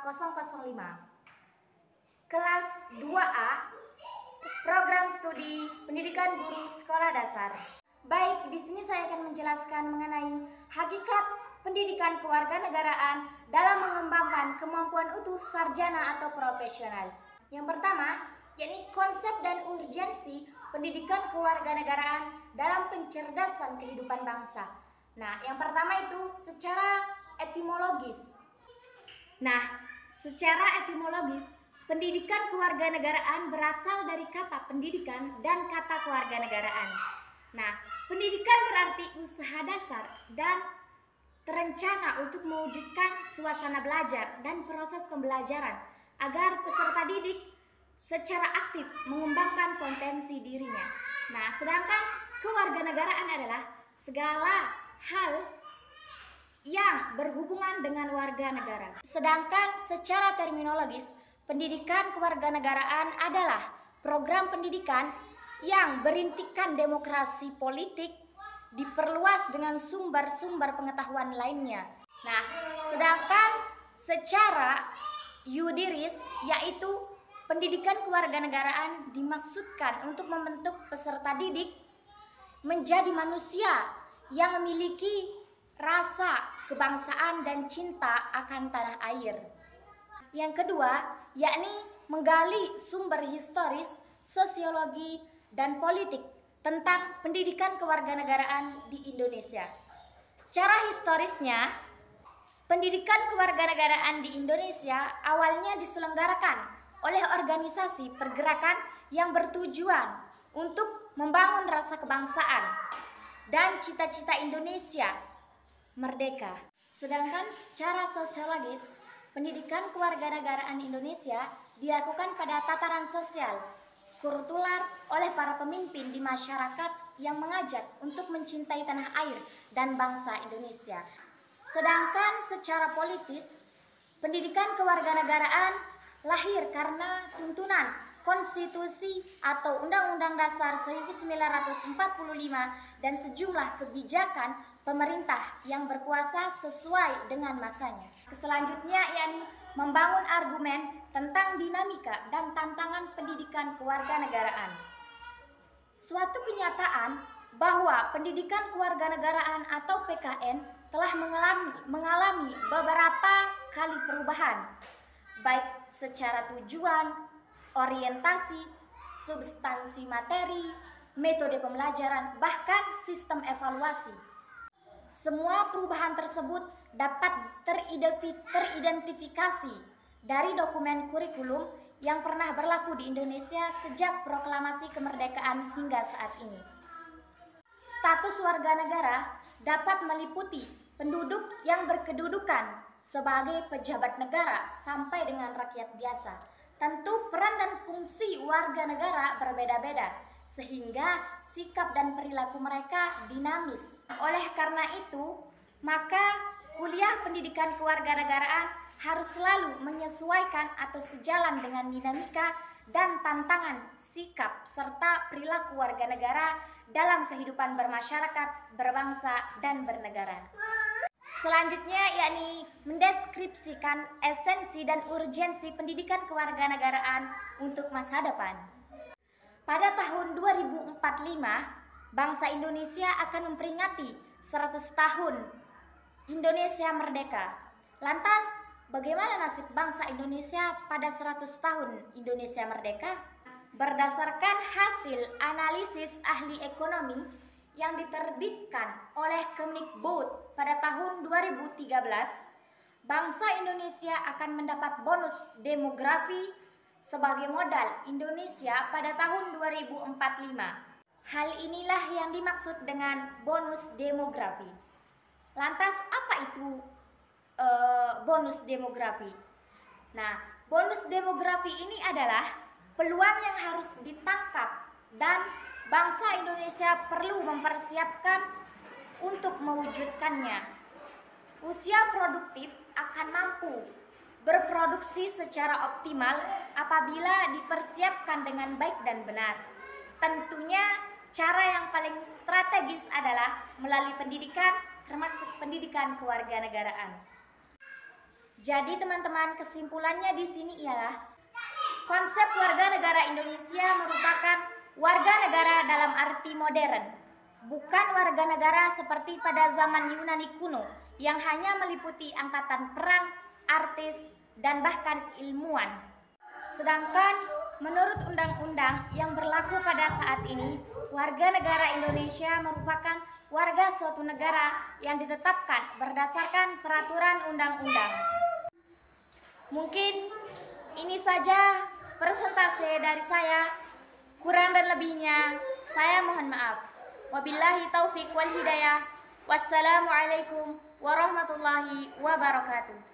005 Kelas 2A Program Studi Pendidikan Guru Sekolah Dasar. Baik, di sini saya akan menjelaskan mengenai hakikat pendidikan kewarganegaraan dalam mengembangkan kemampuan utuh sarjana atau profesional. Yang pertama, yakni konsep dan urgensi pendidikan kewarganegaraan dalam pencerdasan kehidupan bangsa. Nah, yang pertama itu secara etimologis. Secara etimologis, pendidikan kewarganegaraan berasal dari kata pendidikan dan kata kewarganegaraan. Nah, pendidikan berarti usaha dasar dan terencana untuk mewujudkan suasana belajar dan proses pembelajaran agar peserta didik secara aktif mengembangkan potensi dirinya. Nah, sedangkan kewarganegaraan adalah segala hal yang berhubungan dengan warga negara. Sedangkan secara terminologis, pendidikan kewarganegaraan adalah program pendidikan yang berintikan demokrasi politik diperluas dengan sumber-sumber pengetahuan lainnya. Nah, sedangkan secara yudiris, yaitu pendidikan kewarganegaraan dimaksudkan untuk membentuk peserta didik menjadi manusia yang memiliki rasa kebangsaan dan cinta akan tanah air. Yang kedua, yakni menggali sumber historis, sosiologi, dan politik tentang pendidikan kewarganegaraan di Indonesia. Secara historisnya, pendidikan kewarganegaraan di Indonesia awalnya diselenggarakan oleh organisasi pergerakan yang bertujuan untuk membangun rasa kebangsaan dan cita-cita Indonesia merdeka. Sedangkan secara sosiologis, pendidikan kewarganegaraan Indonesia dilakukan pada tataran sosial, kultural oleh para pemimpin di masyarakat yang mengajak untuk mencintai tanah air dan bangsa Indonesia. Sedangkan secara politis, pendidikan kewarganegaraan lahir karena tuntunan konstitusi atau Undang-Undang Dasar 1945 dan sejumlah kebijakan pemerintah yang berkuasa sesuai dengan masanya. Selanjutnya yakni membangun argumen tentang dinamika dan tantangan pendidikan kewarganegaraan. Suatu kenyataan bahwa pendidikan kewarganegaraan atau PKN telah mengalami beberapa kali perubahan, baik secara tujuan, orientasi, substansi materi, metode pembelajaran, bahkan sistem evaluasi. Semua perubahan tersebut dapat teridentifikasi dari dokumen kurikulum yang pernah berlaku di Indonesia sejak proklamasi kemerdekaan hingga saat ini. Status warga negara dapat meliputi penduduk yang berkedudukan sebagai pejabat negara sampai dengan rakyat biasa. Tentu peran dan fungsi warga negara berbeda-beda, sehingga sikap dan perilaku mereka dinamis. Oleh karena itu, maka kuliah pendidikan kewarganegaraan harus selalu menyesuaikan atau sejalan dengan dinamika dan tantangan sikap serta perilaku warga negara dalam kehidupan bermasyarakat, berbangsa, dan bernegara. Selanjutnya yakni mendeskripsikan esensi dan urgensi pendidikan kewarganegaraan untuk masa depan. Pada tahun 2045, bangsa Indonesia akan memperingati 100 tahun Indonesia merdeka. Lantas, bagaimana nasib bangsa Indonesia pada 100 tahun Indonesia merdeka? Berdasarkan hasil analisis ahli ekonomi yang diterbitkan oleh Kemdikbud pada tahun 2013, bangsa Indonesia akan mendapat bonus demografi sebagai modal Indonesia pada tahun 2045. Hal inilah yang dimaksud dengan bonus demografi. Lantas apa itu bonus demografi? Nah, bonus demografi ini adalah peluang yang harus ditangkap dan bangsa Indonesia perlu mempersiapkan untuk mewujudkannya. Usia produktif akan mampu berproduksi secara optimal apabila dipersiapkan dengan baik dan benar. Tentunya cara yang paling strategis adalah melalui pendidikan, termasuk pendidikan kewarganegaraan. Jadi teman-teman, kesimpulannya di sini ialah konsep warga negara Indonesia merupakan warga negara dalam arti modern, bukan warga negara seperti pada zaman Yunani kuno yang hanya meliputi angkatan perang, artis, dan bahkan ilmuwan. Sedangkan menurut undang-undang yang berlaku pada saat ini, warga negara Indonesia merupakan warga suatu negara yang ditetapkan berdasarkan peraturan undang-undang. Mungkin ini saja presentase dari saya. Kurang dan lebihnya saya mohon maaf. Wabillahi taufiq wal hidayah. Wassalamualaikum warahmatullahi wabarakatuh.